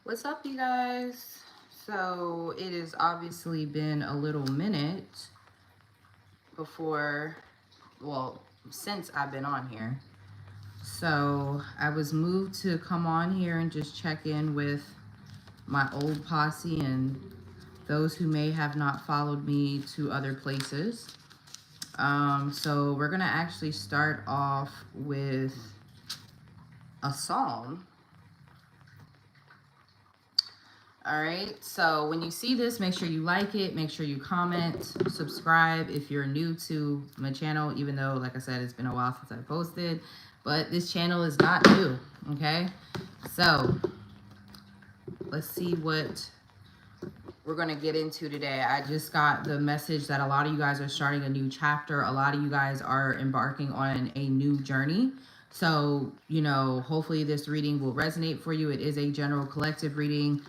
What's up, you guys? So it has obviously been a little minute before, well, since I've been on here. So I was moved to come on here and just check in with my old posse and those who may have not followed me to other places. So we're gonna actually start off with a psalm. All right, so when you see this, make sure you like it, make sure you comment, subscribe if you're new to my channel, even though, like I said, it's been a while since I posted, but this channel is not new, okay? So let's see what we're gonna get into today. I just got the message that a lot of you guys are starting a new chapter. A lot of you guys are embarking on a new journey. So, you know, hopefully this reading will resonate for you. It is a general collective reading.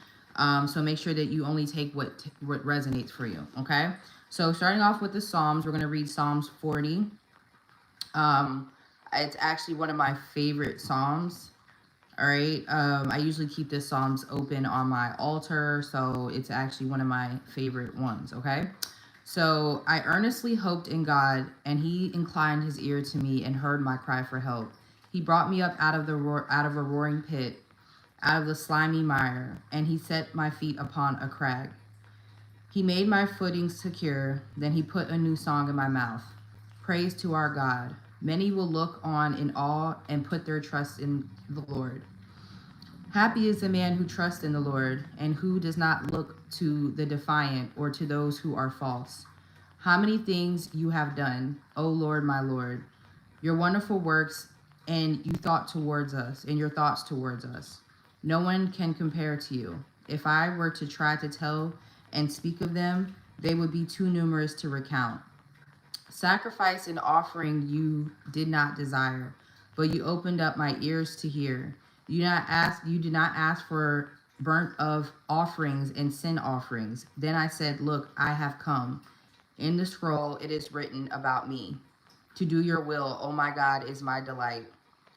So make sure that you only take what resonates for you, okay? So starting off with the Psalms, we're going to read Psalms 40. It's actually one of my favorite Psalms, all right? I usually keep this Psalms open on my altar, so it's actually one of my favorite ones, okay? So I earnestly hoped in God, and he inclined his ear to me and heard my cry for help. He brought me up out of a roaring pit, out of the slimy mire, and he set my feet upon a crag. He made my footing secure, then he put a new song in my mouth. Praise to our God. Many will look on in awe and put their trust in the Lord. Happy is the man who trusts in the Lord and who does not look to the defiant or to those who are false. How many things you have done, O Lord, my Lord, your wonderful works and you thought towards us, and your thoughts towards us. No one can compare to you. If I were to try to tell and speak of them, they would be too numerous to recount. Sacrifice and offering you did not desire, but you opened up my ears to hear. You did not ask for burnt of offerings and sin offerings. Then I said, look, I have come. In the scroll it is written about me. To do your will, O my God, is my delight,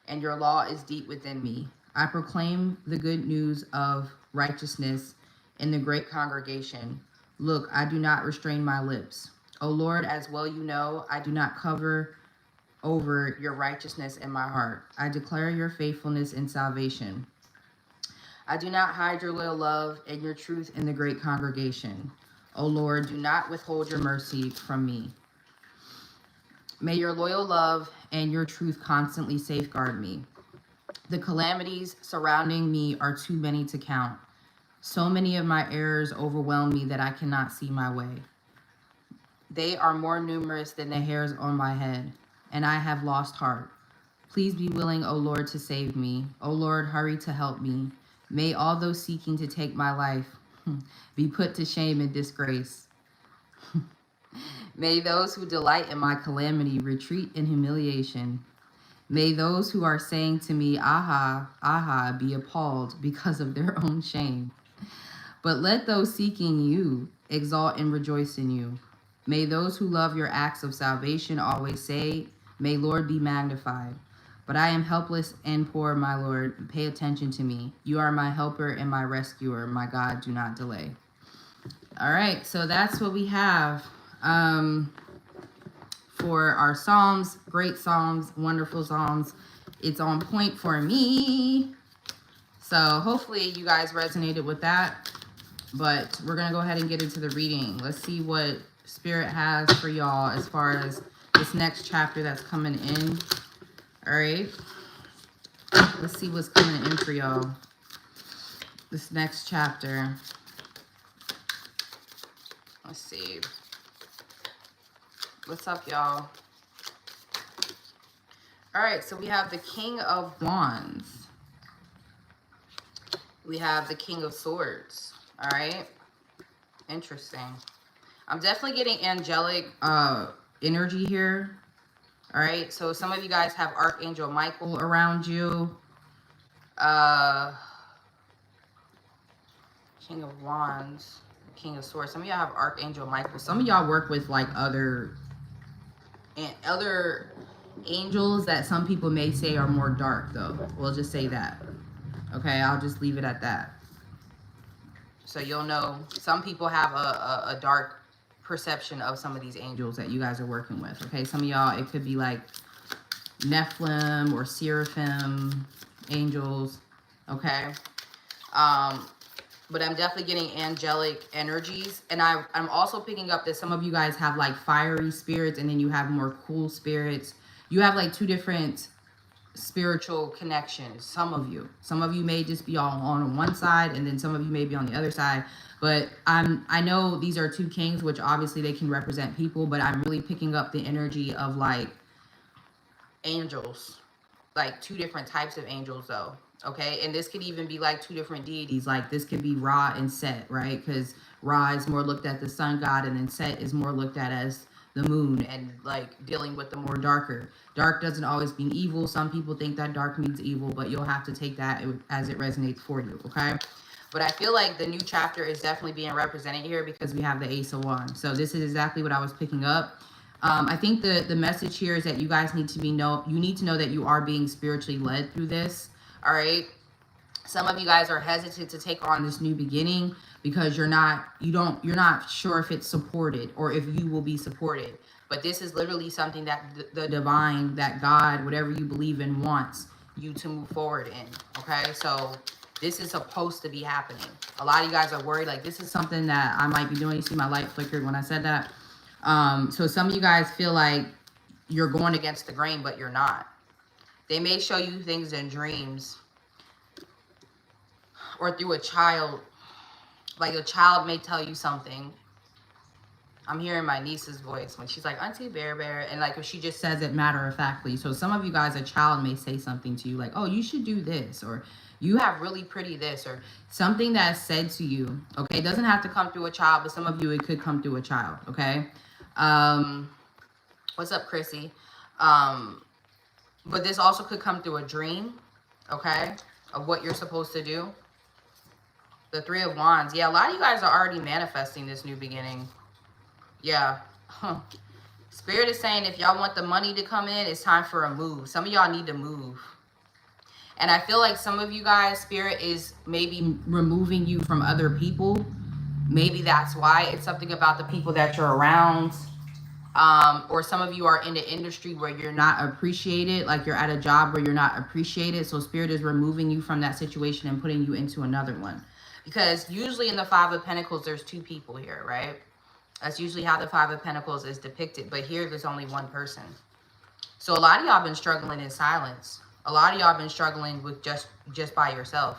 and your law is deep within me. I proclaim the good news of righteousness in the great congregation. Look, I do not restrain my lips. O Lord, as well you know, I do not cover over your righteousness in my heart. I declare your faithfulness and salvation. I do not hide your loyal love and your truth in the great congregation. O Lord, do not withhold your mercy from me. May your loyal love and your truth constantly safeguard me. The calamities surrounding me are too many to count. So many of my errors overwhelm me that I cannot see my way. They are more numerous than the hairs on my head, and I have lost heart. Please be willing, O Lord, to save me. O Lord, hurry to help me. May all those seeking to take my life be put to shame and disgrace. May those who delight in my calamity retreat in humiliation. May those who are saying to me, aha, aha, be appalled because of their own shame. But let those seeking you exalt and rejoice in you. May those who love your acts of salvation always say, may Lord be magnified. But I am helpless and poor, my Lord. Pay attention to me. You are my helper and my rescuer. My God, do not delay. All right, so that's what we have for our Psalms. Great Psalms, wonderful Psalms. It's on point for me. So hopefully you guys resonated with that. But we're going to go ahead and get into the reading. Let's see what Spirit has for y'all as far as this next chapter that's coming in. All right. Let's see what's coming in for y'all. This next chapter. Let's see. What's up, y'all? All right, so we have the King of Wands. We have the King of Swords. All right. Interesting. I'm definitely getting angelic energy here. All right. So some of you guys have Archangel Michael around you. King of Wands, King of Swords. Some of y'all have Archangel Michael. Some of y'all work with like other angels that some people may say are more dark, though. We'll just say that. Okay, I'll just leave it at that. So you'll know some people have a dark perception of some of these angels that you guys are working with. Okay, some of y'all, it could be like Nephilim or Seraphim angels. Okay. But I'm definitely getting angelic energies. And I'm also picking up that some of you guys have like fiery spirits, and then you have more cool spirits. You have like two different spiritual connections. Some of you may just be all on one side, and then some of you may be on the other side. But I know these are two kings, which obviously they can represent people, but I'm really picking up the energy of like angels, like two different types of angels though. Okay, and this could even be like two different deities. Like this could be Ra and Set, right? Because Ra is more looked at the sun god, and then Set is more looked at as the moon, and like dealing with the more darker. Dark doesn't always mean evil. Some people think that dark means evil, but you'll have to take that as it resonates for you. Okay. But I feel like the new chapter is definitely being represented here because we have the Ace of Wands. So this is exactly what I was picking up. I think the message here is that you guys need to you need to know that you are being spiritually led through this. All right. Some of you guys are hesitant to take on this new beginning because you're not sure if it's supported or if you will be supported. But this is literally something that the divine, that God, whatever you believe in, wants you to move forward in. Okay. So this is supposed to be happening. A lot of you guys are worried, like this is something that I might be doing. You see my light flickered when I said that. So some of you guys feel like you're going against the grain, but you're not. They may show you things in dreams or through a child. Like a child may tell you something. I'm hearing my niece's voice when she's like, Auntie Bear Bear. And like if she just says it matter-of-factly. So some of you guys, a child may say something to you like, oh, you should do this. Or you have really pretty this. Or something that's said to you. Okay. It doesn't have to come through a child, but some of you, it could come through a child. Okay. What's up, Chrissy? But this also could come through a dream, okay, of what you're supposed to do. The Three of Wands. Yeah, a lot of you guys are already manifesting this new beginning. Yeah. Spirit is saying if y'all want the money to come in, it's time for a move. Some of y'all need to move. And I feel like some of you guys, Spirit is maybe removing you from other people. Maybe that's why. It's something about the people that you're around. Or some of you are in the industry where you're not appreciated, like you're at a job where you're not appreciated. So Spirit is removing you from that situation and putting you into another one. Because usually in the Five of Pentacles, there's two people here, right? That's usually how the Five of Pentacles is depicted. But here, there's only one person. So a lot of y'all been struggling in silence. A lot of y'all been struggling with just by yourself.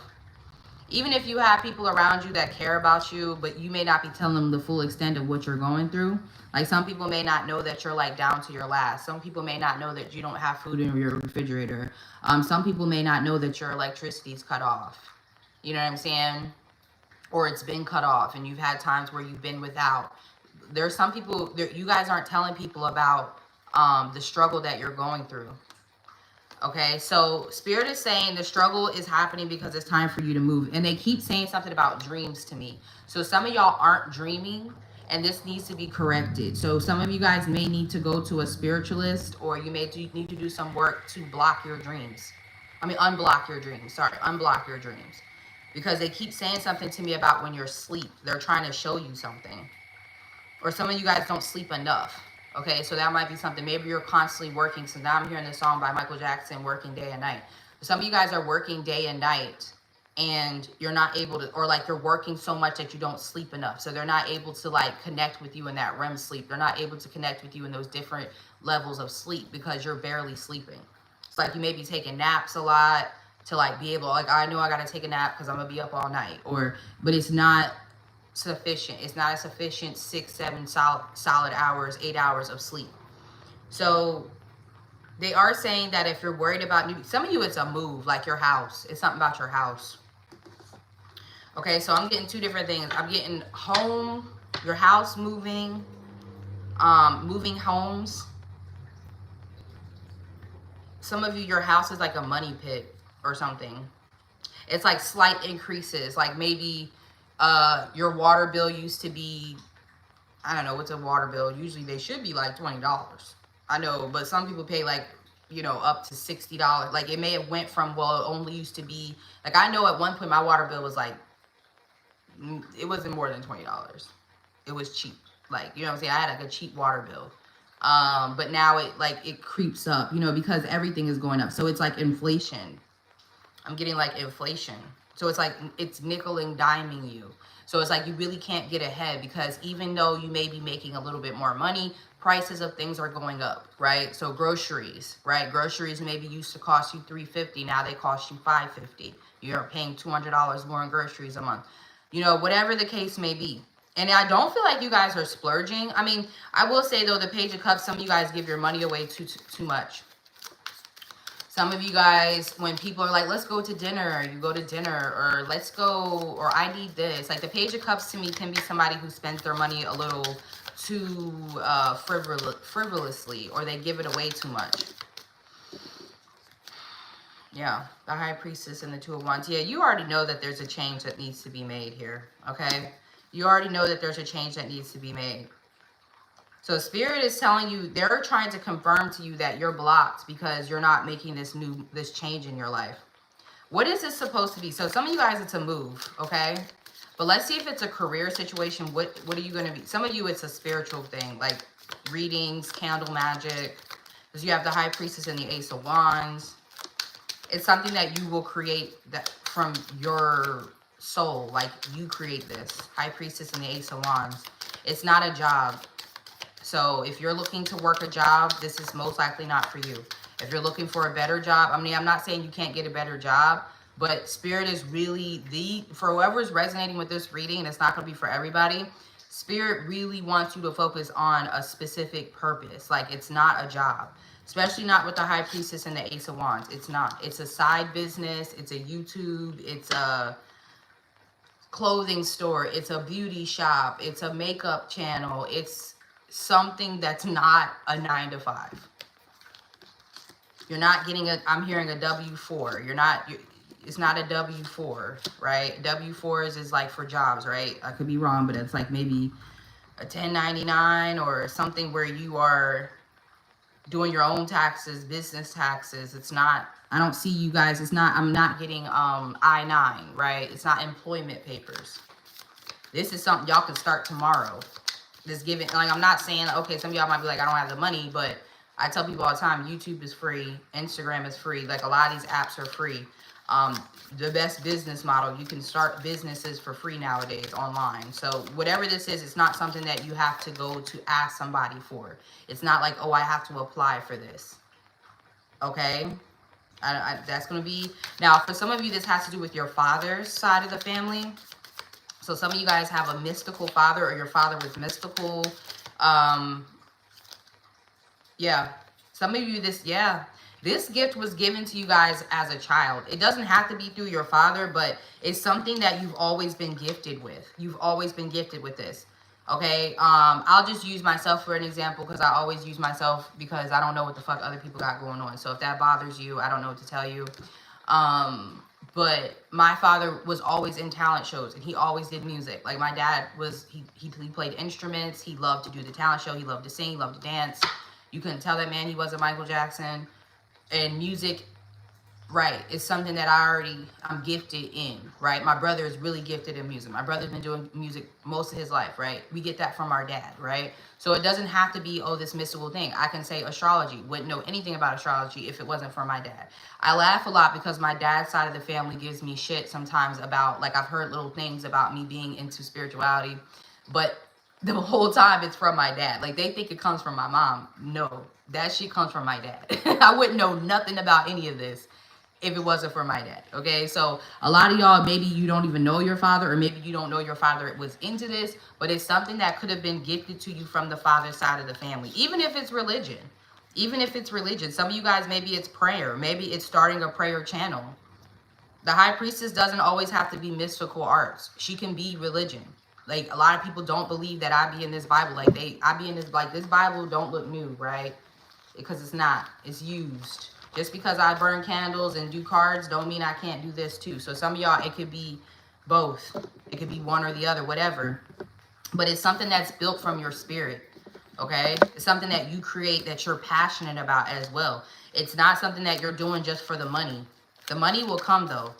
Even if you have people around you that care about you, but you may not be telling them the full extent of what you're going through. Like some people may not know that you're like down to your last. Some people may not know that you don't have food in your refrigerator. Some people may not know that your electricity's cut off. You know what I'm saying? Or it's been cut off and you've had times where you've been without. There's some people, you guys aren't telling people about the struggle that you're going through. Okay, so Spirit is saying the struggle is happening because it's time for you to move. And they keep saying something about dreams to me. So some of y'all aren't dreaming, and this needs to be corrected. So some of you guys may need to go to a spiritualist, or you may need to do some work to block your dreams. I mean, unblock your dreams. Sorry, unblock your dreams. Because they keep saying something to me about when you're asleep. They're trying to show you something. Or some of you guys don't sleep enough. Okay, so that might be something. Maybe you're constantly working. So now I'm hearing this song by Michael Jackson, Working Day and Night. Some of you guys are working day and night and you're not able to, or like you're working so much that you don't sleep enough. So they're not able to like connect with you in that REM sleep. They're not able to connect with you in those different levels of sleep because you're barely sleeping. It's like you may be taking naps a lot to like be able, like, I know I got to take a nap because I'm going to be up all night. But it's not sufficient. It's not a sufficient 6, 7 solid hours, 8 hours of sleep. So they are saying that if you're worried about some of you, it's a move, like your house. It's something about your house. Okay, so I'm getting two different things. I'm getting home, your house moving, moving homes. Some of you, your house is like a money pit or something. It's like slight increases, like maybe your water bill used to be, I don't know, what's a water bill? Usually they should be like $20. I know, but some people pay like, you know, up to $60. Like it may have went from, well, it only used to be, like I know at one point my water bill was like it wasn't more than $20. It was cheap. Like, you know what I'm saying? I had like a cheap water bill. But now it creeps up, you know, because everything is going up. So it's like inflation. I'm getting like inflation. So it's like it's nickel and diming you. So it's like you really can't get ahead, because even though you may be making a little bit more money, prices of things are going up, right? So groceries, right? Groceries maybe used to cost you $3.50, now they cost you $5.50. You're paying $200 more in groceries a month. You know, whatever the case may be. And I don't feel like you guys are splurging. I mean, I will say though, the Page of Cups, some of you guys give your money away too much. Some of you guys, when people are like, let's go to dinner, you go to dinner, or let's go, or I need this. Like the Page of Cups to me can be somebody who spends their money a little too frivolously, or they give it away too much. Yeah, the High Priestess and the Two of Wands. Yeah, you already know that there's a change that needs to be made here, okay? You already know that there's a change that needs to be made. So Spirit is telling you, they're trying to confirm to you that you're blocked because you're not making this change in your life. What is this supposed to be? So some of you guys, it's a move, okay? But let's see if it's a career situation. What are you going to be? Some of you, it's a spiritual thing, like readings, candle magic. Because you have the High Priestess and the Ace of Wands. It's something that you will create that from your soul. Like you create this. High Priestess and the Ace of Wands. It's not a job. So if you're looking to work a job, this is most likely not for you. If you're looking for a better job, I mean, I'm not saying you can't get a better job, but Spirit is really for whoever's resonating with this reading, and it's not going to be for everybody, Spirit really wants you to focus on a specific purpose. Like it's not a job, especially not with the High Priestess and the Ace of Wands. It's not. It's a side business. It's a YouTube. It's a clothing store. It's a beauty shop. It's a makeup channel. It's something that's not a 9-to-5. You're not getting I'm hearing a W-4. It's not a W-4, right? W-4s is like for jobs, right? I could be wrong, but it's like maybe a 1099 or something where you are doing your own taxes, business taxes. It's not, I don't see you guys, I'm not getting I-9, right? It's not employment papers. This is something y'all can start tomorrow. This giving, like, I'm not saying, okay, some of y'all might be like, I don't have the money, but I tell people all the time, YouTube is free, Instagram is free, like a lot of these apps are free. The best business model, you can start businesses for free nowadays online. So whatever this is, it's not something that you have to go to ask somebody for. It's not like, oh, I have to apply for this. Okay? That's going to be, now for some of you, this has to do with your father's side of the family. So some of you guys have a mystical father, or your father was mystical. Yeah. Some of you, this gift was given to you guys as a child. It doesn't have to be through your father, but it's something that you've always been gifted with. You've always been gifted with this. Okay. I'll just use myself for an example, because I always use myself because I don't know what the fuck other people got going on. So if that bothers you, I don't know what to tell you. But my father was always in talent shows, and he always did music. Like my dad was, he played instruments. He loved to do the talent show. He loved to sing, he loved to dance. You couldn't tell that man he wasn't Michael Jackson. And music, right, is something that I'm gifted in, right? My brother is really gifted in music. My brother's been doing music most of his life, right? We get that from our dad, right? So it doesn't have to be, oh, this mystical thing. I can say astrology. Wouldn't know anything about astrology if it wasn't for my dad. I laugh a lot because my dad's side of the family gives me shit sometimes about, like, I've heard little things about me being into spirituality, but the whole time it's from my dad. Like, they think it comes from my mom. No, that shit comes from my dad. I wouldn't know nothing about any of this if it wasn't for my dad. Okay, so a lot of y'all, maybe you don't even know your father, or maybe you don't know your father was into this, but it's something that could have been gifted to you from the father's side of the family. Even if it's religion, some of you guys, maybe it's prayer, maybe it's starting a prayer channel. The High Priestess doesn't always have to be mystical arts. She can be religion. Like, a lot of people don't believe that I be in this Bible. Like, I be in this, like, this Bible don't look new, right? Because it's not. It's used. Just because I burn candles and do cards don't mean I can't do this too. So some of y'all, it could be both. It could be one or the other, whatever. But it's something that's built from your spirit, okay? It's something that you create that you're passionate about as well. It's not something that you're doing just for the money. The money will come, though.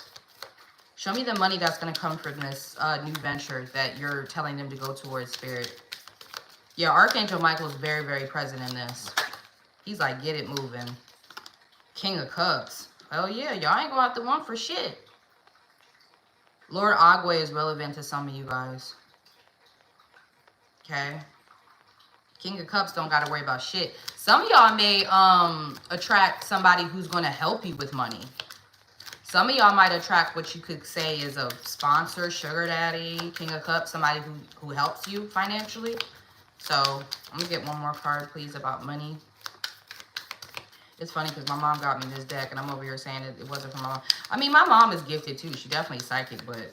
Show me the money that's going to come from this new venture that you're telling them to go towards, Spirit. Yeah, Archangel Michael is very, very present in this. He's like, get it moving. King of Cups. Oh yeah, y'all ain't going out the one for shit. Lord Agwe is relevant to some of you guys. Okay. King of Cups don't got to worry about shit. Some of y'all may attract somebody who's going to help you with money. Some of y'all might attract what you could say is a sponsor, sugar daddy, King of Cups, somebody who helps you financially. So I'm going to get one more card, please, about money. It's funny because my mom got me this deck, and I'm over here saying it wasn't from my mom. I mean, my mom is gifted, too. She definitely psychic, but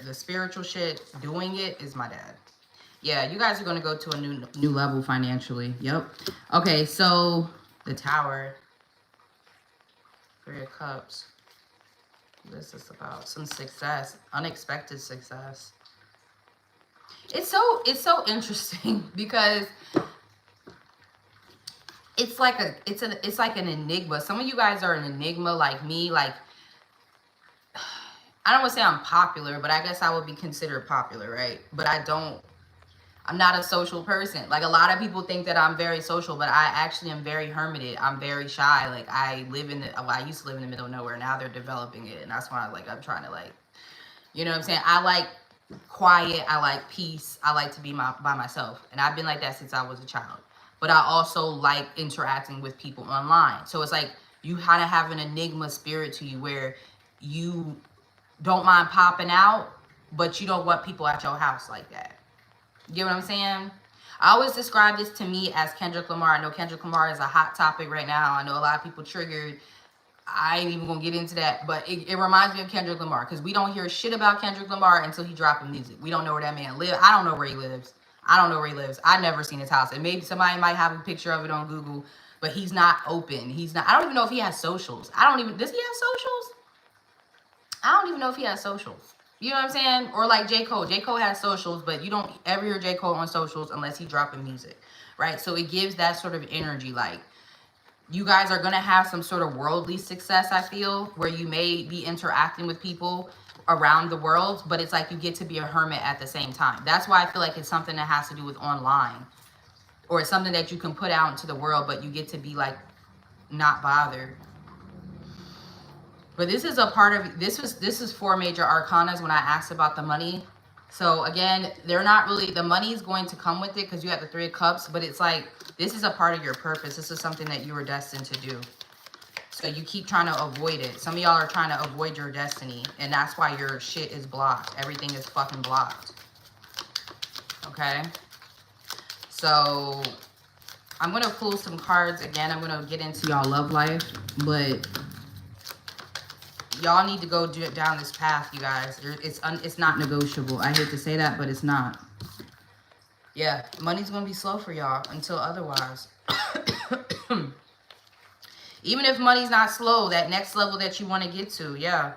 the spiritual shit, doing it, is my dad. Yeah, you guys are going to go to a new level financially. Yep. Okay, so the Tower. 3 of Cups. This is about some success, unexpected success. It's so interesting because it's like an enigma. Some of you guys are an enigma like me. Like, I don't want to say I'm popular, but I guess I would be considered popular, right? But I'm not a social person. Like, a lot of people think that I'm very social, but I actually am very hermited. I'm very shy. Like, I used to live in the middle of nowhere. Now they're developing it. And that's why I'm trying to, like, you know what I'm saying? I like quiet. I like peace. I like to be by myself. And I've been like that since I was a child. But I also like interacting with people online. So it's like you kind of have an enigma spirit to you where you don't mind popping out, but you don't want people at your house like that. You get what I'm saying? I always describe this to me as Kendrick Lamar. I know Kendrick Lamar is a hot topic right now. I know a lot of people triggered. I ain't even gonna get into that, but it reminds me of Kendrick Lamar because we don't hear shit about Kendrick Lamar until he dropping music. We don't know where that man lives. I don't know where he lives. I don't know where he lives. I've never seen his house. And maybe somebody might have a picture of it on Google, but he's not open. I don't even know if he has socials. Does he have socials? I don't even know if he has socials. You know what I'm saying? Or like J. Cole. J. Cole has socials, but you don't ever hear J. Cole on socials unless he's dropping music, right? So it gives that sort of energy. Like, you guys are going to have some sort of worldly success, I feel, where you may be interacting with people around the world, but it's like you get to be a hermit at the same time. That's why I feel like it's something that has to do with online, or it's something that you can put out into the world, but you get to be like not bothered. But this is a part of this is 4 major arcanas when I asked about the money. So again, they're not really, the money is going to come with it because you have the 3 of Cups, but it's like this is a part of your purpose. This is something that you were destined to do. So you keep trying to avoid it. Some of y'all are trying to avoid your destiny, and that's why your shit is blocked. Everything is fucking blocked. Okay? So I'm going to pull some cards again. I'm going to get into y'all love life, but y'all need to go down this path, you guys. It's not negotiable. I hate to say that, but it's not. Yeah, money's going to be slow for y'all until otherwise. Even if money's not slow, that next level that you want to get to, yeah.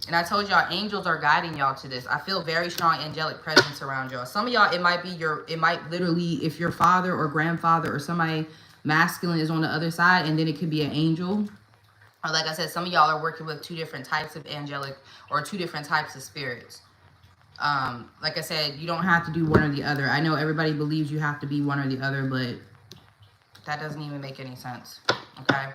And I told y'all, angels are guiding y'all to this. I feel very strong angelic presence around y'all. Some of y'all, it might literally, if your father or grandfather or somebody masculine is on the other side, and then it could be an angel. Or like I said, some of y'all are working with 2 different types of angelic or 2 different types of spirits. Like I said, you don't have to do one or the other. I know everybody believes you have to be one or the other, but that doesn't even make any sense, okay?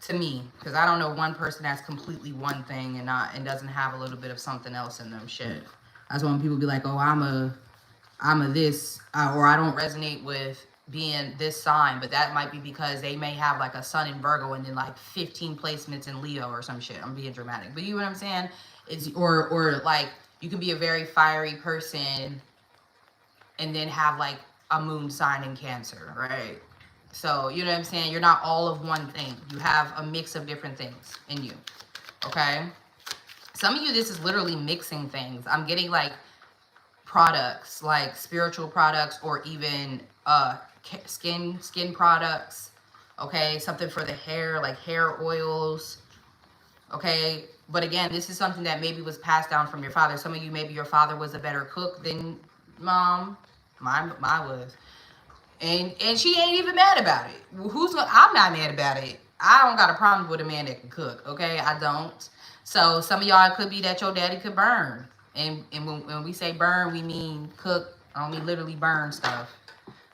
To me, because I don't know one person that's completely one thing and doesn't have a little bit of something else in them. Shit. That's when people be like, oh, I'm a this, or I don't resonate with being this sign, but that might be because they may have like a sun in Virgo and then like 15 placements in Leo or some shit. I'm being dramatic, but you know what I'm saying? It's or like you can be a very fiery person and then have like a moon sign in Cancer, right? So you know what I'm saying? You're not all of one thing. You have a mix of different things in you. Okay? Some of you, this is literally mixing things. I'm getting like products, like spiritual products, or even skin products. Okay, something for the hair, like hair oils. Okay, but again, this is something that maybe was passed down from your father. Some of you, maybe your father was a better cook than mom. Mine was, and she ain't even mad about it. I'm not mad about it. I don't got a problem with a man that can cook. Okay, I don't. So some of y'all, it could be that your daddy could burn. And when we say burn, we mean cook. I don't mean literally burn stuff.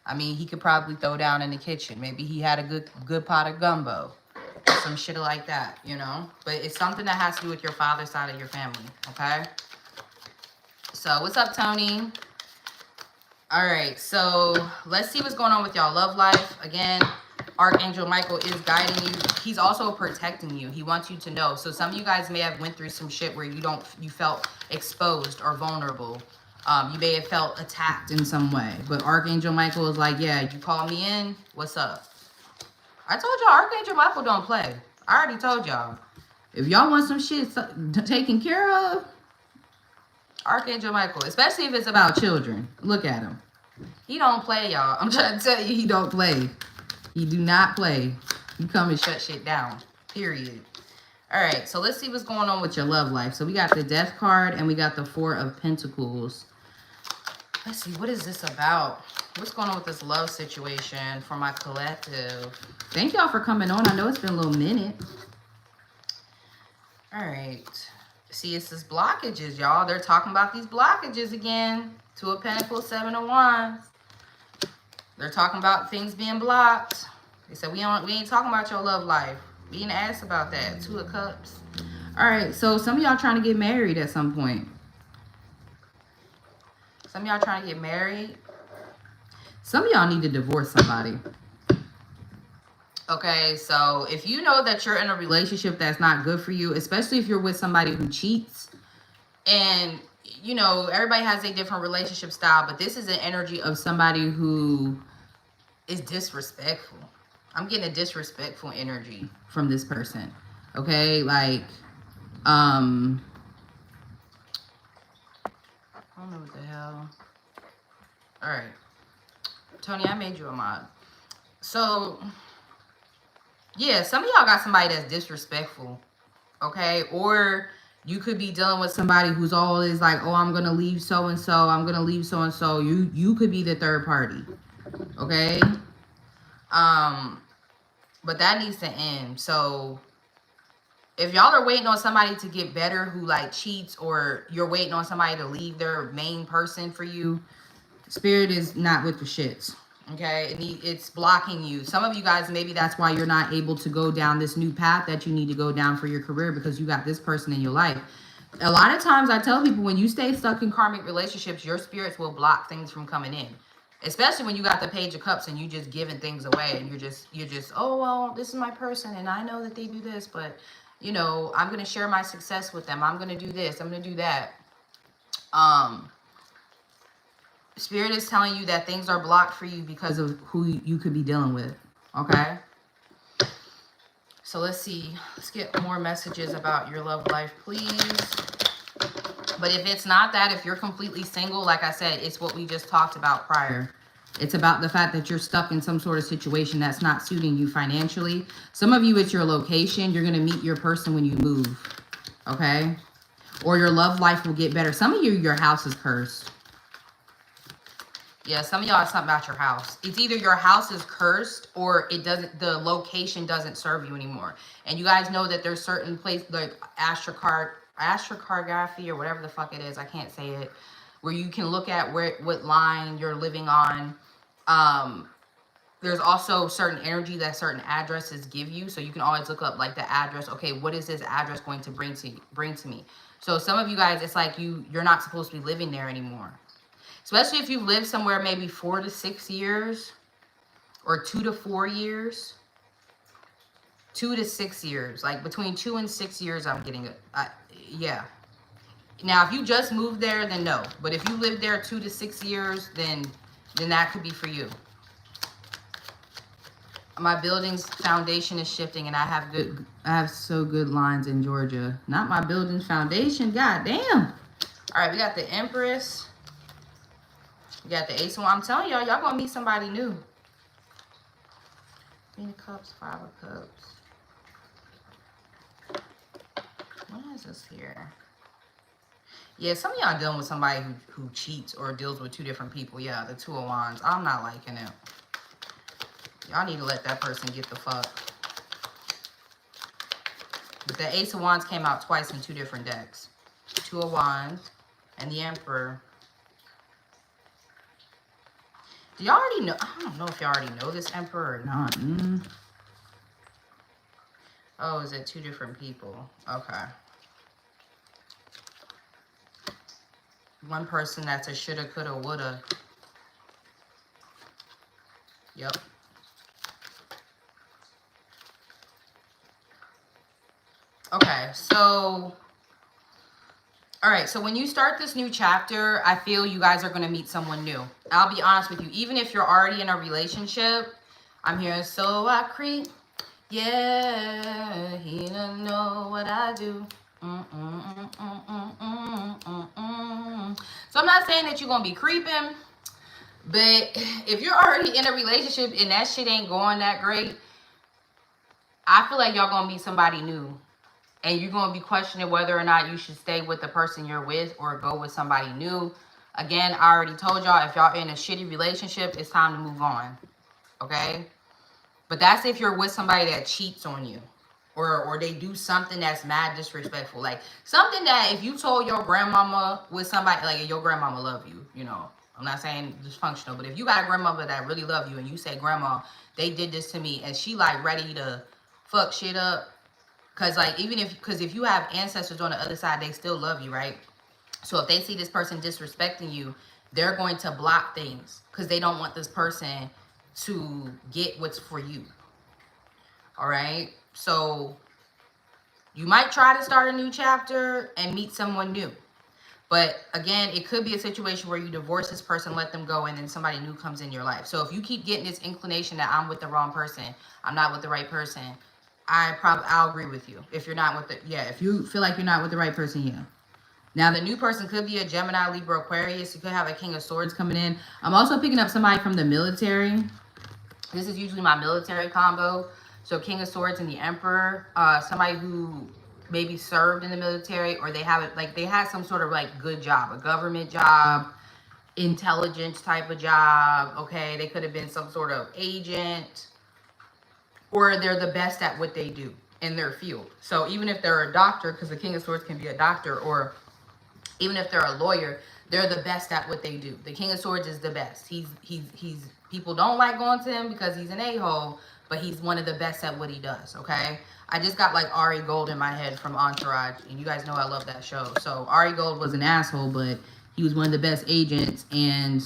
I mean, he could probably throw down in the kitchen. Maybe he had a good pot of gumbo. Some shit like that, you know? But it's something that has to do with your father's side of your family, okay? So, what's up, Tony? All right, so let's see what's going on with y'all love life. Again, Archangel Michael is guiding you. He's also protecting you. He wants you to know. So some of you guys may have went through some shit where you felt exposed or vulnerable. You may have felt attacked in some way. But Archangel Michael is like, yeah, you call me in, what's up? I told y'all Archangel Michael don't play. I already told y'all. If y'all want some shit taken care of, Archangel Michael, especially if it's about children. Look at him. He don't play, y'all. I'm trying to tell you, he don't play. He do not play. He come and shut shit down. Period. All right, so let's see what's going on with your love life. So we got the Death card and we got the Four of Pentacles. Let's see, what is this about? What's going on with this love situation for my collective? Thank y'all for coming on. I know it's been a little minute. All right. See, it's this blockages, y'all. They're talking about these blockages again. Two of Pentacles, Seven of Wands. They're talking about things being blocked. They said, we ain't talking about your love life. We didn't ask about that. Two of Cups. All right, so some of y'all trying to get married at some point. Some of y'all trying to get married. Some of y'all need to divorce somebody. Okay, so if you know that you're in a relationship that's not good for you, especially if you're with somebody who cheats, and, you know, everybody has a different relationship style, but this is an energy of somebody who is disrespectful. I'm getting a disrespectful energy from this person. Okay, like, I don't know what the hell. All right, Tony, I made you a mod. So, yeah, some of y'all got somebody that's disrespectful, okay? Or you could be dealing with somebody who's always like, oh, I'm going to leave so-and-so. I'm going to leave so-and-so. You could be the third party, okay? But that needs to end. So if y'all are waiting on somebody to get better who like cheats, or you're waiting on somebody to leave their main person for you, Spirit is not with the shits. Okay, it's blocking you. Some of you guys, maybe that's why you're not able to go down this new path that you need to go down for your career, because you got this person in your life. A lot of times I tell people, when you stay stuck in karmic relationships, your spirits will block things from coming in. Especially when you got the Page of Cups and you just giving things away, and you're just, oh, well, this is my person and I know that they do this, but, you know, I'm going to share my success with them. I'm going to do this. I'm going to do that. Spirit is telling you that things are blocked for you because of who you could be dealing with. Okay? So let's see. Let's get more messages about your love life, please. But if it's not that, if you're completely single, like I said, it's what we just talked about prior. It's about the fact that you're stuck in some sort of situation that's not suiting you financially. Some of you, it's your location. You're going to meet your person when you move. Okay? Or your love life will get better. Some of you, your house is cursed. Yeah, some of y'all have something about your house. It's either your house is cursed or it doesn't, the location doesn't serve you anymore. And you guys know that there's certain places like astrocartography or whatever the fuck it is, I can't say it, where you can look at what line you're living on. There's also certain energy that certain addresses give you, so you can always look up like the address. Okay, what is this address going to bring to me? So some of you guys, it's like you're not supposed to be living there anymore. Especially if you've lived somewhere maybe 4 to 6 years or 2 to 4 years. 2 to 6 years, like between 2 and 6 years, I'm getting it. Yeah. Now, if you just moved there, then no. But if you lived there 2 to 6 years, then that could be for you. My building's foundation is shifting, and I have so good lines in Georgia. Not my building's foundation. God damn. All right, we got the Empress. We got the Ace of Wands. I'm telling y'all, y'all gonna meet somebody new. Queen of Cups, Five of Cups. What is this here? Yeah, some of y'all dealing with somebody who cheats or deals with 2 different people. Yeah, the Two of Wands. I'm not liking it. Y'all need to let that person get the fuck. The Ace of Wands came out twice in 2 different decks. 2 of Wands and the Emperor. Do y'all already know? I don't know if y'all already know this Emperor or not. Oh, is it 2 different people? Okay. One person that's a shoulda, coulda, woulda. Yep. Okay, so... Alright, so when you start this new chapter, I feel you guys are going to meet someone new. I'll be honest with you. Even if you're already in a relationship, I'm hearing, so I creep. Yeah, he doesn't know what I do. So I'm not saying that you're going to be creeping, but if you're already in a relationship and that shit ain't going that great, I feel like y'all going to meet somebody new. And you're going to be questioning whether or not you should stay with the person you're with or go with somebody new. Again, I already told y'all, if y'all in a shitty relationship, it's time to move on. Okay? But that's if you're with somebody that cheats on you. Or they do something that's mad disrespectful. Like, something that if you told your grandmama with somebody, like, your grandmama love you, you know. I'm not saying dysfunctional, but if you got a grandmother that really love you and you say, Grandma, they did this to me, and she, like, ready to fuck shit up. Because, like, because if you have ancestors on the other side, they still love you, right? So if they see this person disrespecting you, they're going to block things because they don't want this person to get what's for you. All right? So you might try to start a new chapter and meet someone new. But, again, it could be a situation where you divorce this person, let them go, and then somebody new comes in your life. So if you keep getting this inclination that I'm with the wrong person, I'm not with the right person, I'll agree with you. If you're not with if you feel like you're not with the right person, yeah. Now, the new person could be a Gemini, Libra, Aquarius. You could have a King of Swords coming in. I'm also picking up somebody from the military. This is usually my military combo. So, King of Swords and the Emperor. Somebody who maybe served in the military, or they have it, like, they had some sort of, like, good job, a government job, intelligence type of job. Okay, they could have been some sort of agent. Or they're the best at what they do in their field. So even if they're a doctor, because the King of Swords can be a doctor, or even if they're a lawyer, they're the best at what they do. The King of Swords is the best. He's people don't like going to him because he's an a-hole, but he's one of the best at what he does, okay? I just got like Ari Gold in my head from Entourage, and you guys know I love that show. So Ari Gold was an asshole, but he was one of the best agents, and,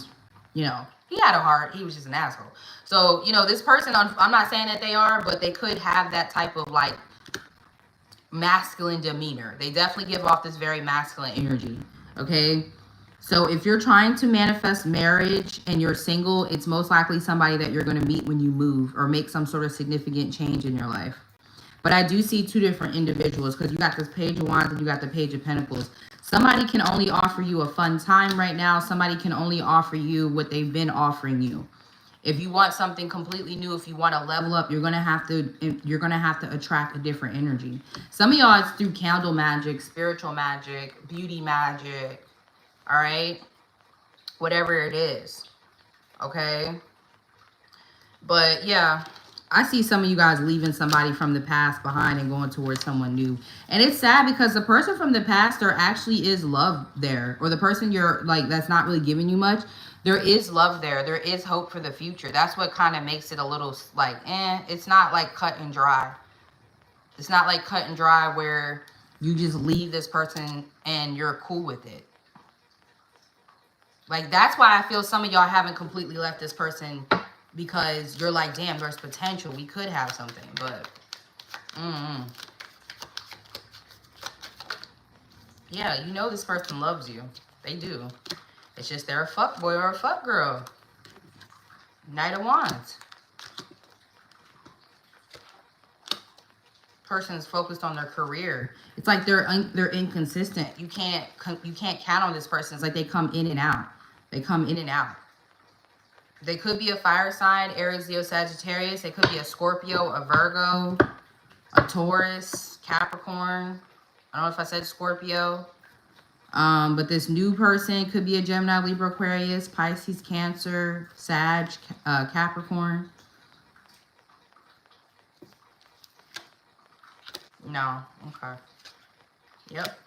you know, he had a heart. He was just an asshole. So, you know, this person, I'm not saying that they are, but they could have that type of, like, masculine demeanor. They definitely give off this very masculine energy, okay? So if you're trying to manifest marriage and you're single, it's most likely somebody that you're going to meet when you move or make some sort of significant change in your life. But I do see 2 different individuals, because you got this Page of Wands and you got the Page of Pentacles. Somebody can only offer you a fun time right now. Somebody can only offer you what they've been offering you. If you want something completely new, if you want to level up, you're gonna have to attract a different energy. Some of y'all, it's through candle magic, spiritual magic, beauty magic, all right? Whatever it is, okay? But yeah, I see some of you guys leaving somebody from the past behind and going towards someone new. And it's sad because the person from the past, there actually is love there. Or the person you're like, that's not really giving you much, there is love there. There is hope for the future. That's what kind of makes it a little like, it's not like cut and dry. It's not like cut and dry where you just leave this person and you're cool with it. Like, that's why I feel some of y'all haven't completely left this person, because you're like, damn, there's potential. We could have something, but yeah, you know this person loves you. They do. It's just they're a fuck boy or a fuck girl. Knight of Wands. Person's focused on their career. It's like they're inconsistent. You can't count on this person. It's like they come in and out. They come in and out. They could be a fire sign, Aries, Leo, Sagittarius. They could be a Scorpio, a Virgo, a Taurus, Capricorn. I don't know if I said Scorpio. But this new person could be a Gemini, Libra, Aquarius, Pisces, Cancer, Sag, Capricorn. No. Okay. Yep.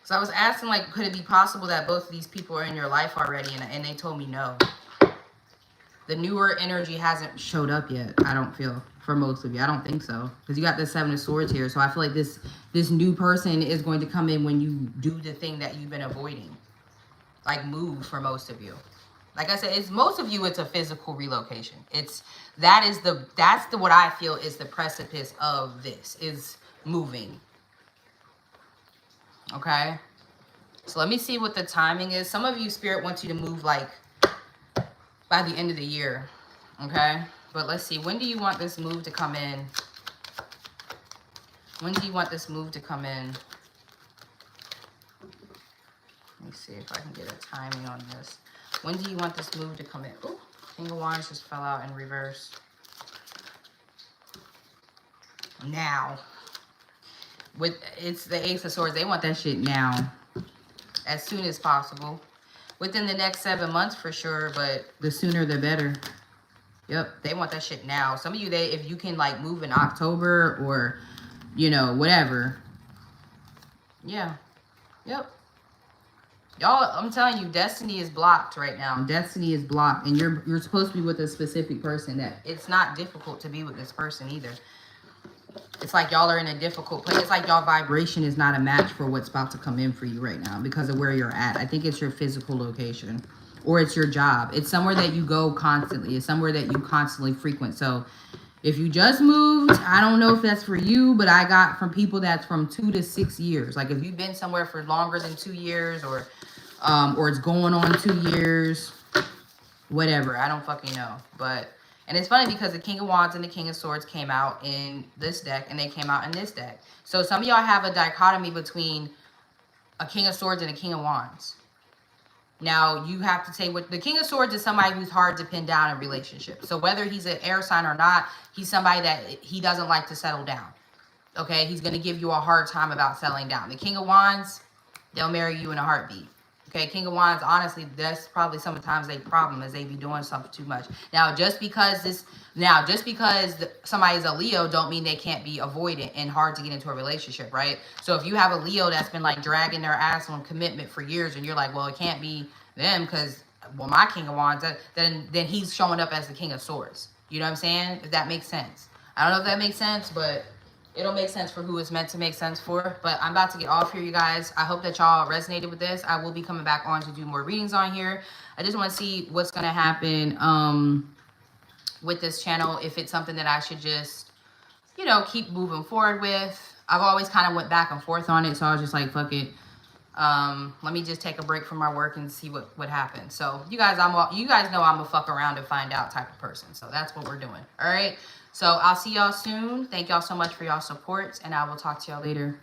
So I was asking, like, could it be possible that both of these people are in your life already? And they told me no. The newer energy hasn't showed up yet, I don't feel, for most of you. I don't think so. Because you got the Seven of Swords here. So I feel like this new person is going to come in when you do the thing that you've been avoiding. Like, move for most of you. Like I said, it's most of you, it's a physical relocation. That's what I feel is the precipice of this, is moving. Okay? So let me see what the timing is. Some of you, Spirit wants you to move like by the end of the year. Okay? But let's see. When do you want this move to come in? When do you want this move to come in? Let me see if I can get a timing on this. When do you want this move to come in? Oh, King of Wands just fell out in reverse. Now. It's the Ace of Swords. They want that shit now. As soon as possible. Within the next 7 months for sure, but the sooner the better. Yep, they want that shit now. Some of you, if you can like move in October or, you know, whatever. Yeah. Yep. Y'all, I'm telling you, destiny is blocked right now. Destiny is blocked, and you're supposed to be with a specific person. That it's not difficult to be with this person either. It's like y'all are in a difficult place. It's like y'all vibration is not a match for what's about to come in for you right now because of where you're at. I think it's your physical location or it's your job. It's somewhere that you go constantly. It's somewhere that you constantly frequent. So if you just moved, I don't know if that's for you, but I got from people that's from 2 to 6 years. Like if you've been somewhere for longer than 2 years or it's going on 2 years, whatever. I don't fucking know. And it's funny because the King of Wands and the King of Swords came out in this deck and they came out in this deck. So some of y'all have a dichotomy between a King of Swords and a King of Wands. Now, you have to say what the King of Swords is somebody who's hard to pin down in relationships. So whether he's an air sign or not, he's somebody that he doesn't like to settle down. Okay, he's going to give you a hard time about settling down. The King of Wands, they'll marry you in a heartbeat. Okay, King of Wands, honestly, that's probably sometimes their problem is they be doing something too much. Now, just because somebody's a Leo don't mean they can't be avoidant and hard to get into a relationship, right? So if you have a Leo that's been like dragging their ass on commitment for years and you're like, well, it can't be them because, well, my King of Wands, then he's showing up as the King of Swords. You know what I'm saying? If that makes sense. I don't know if that makes sense, but it'll make sense for who it's meant to make sense for. But I'm about to get off here, you guys. I hope that y'all resonated with this. I will be coming back on to do more readings on here. I just want to see what's going to happen with this channel. If it's something that I should just, you know, keep moving forward with. I've always kind of went back and forth on it. So I was just like, fuck it. Let me just take a break from my work and see what happens. So you guys know I'm a fuck around to find out type of person. So that's what we're doing. All right. So I'll see y'all soon. Thank y'all so much for y'all support, and I will talk to y'all later.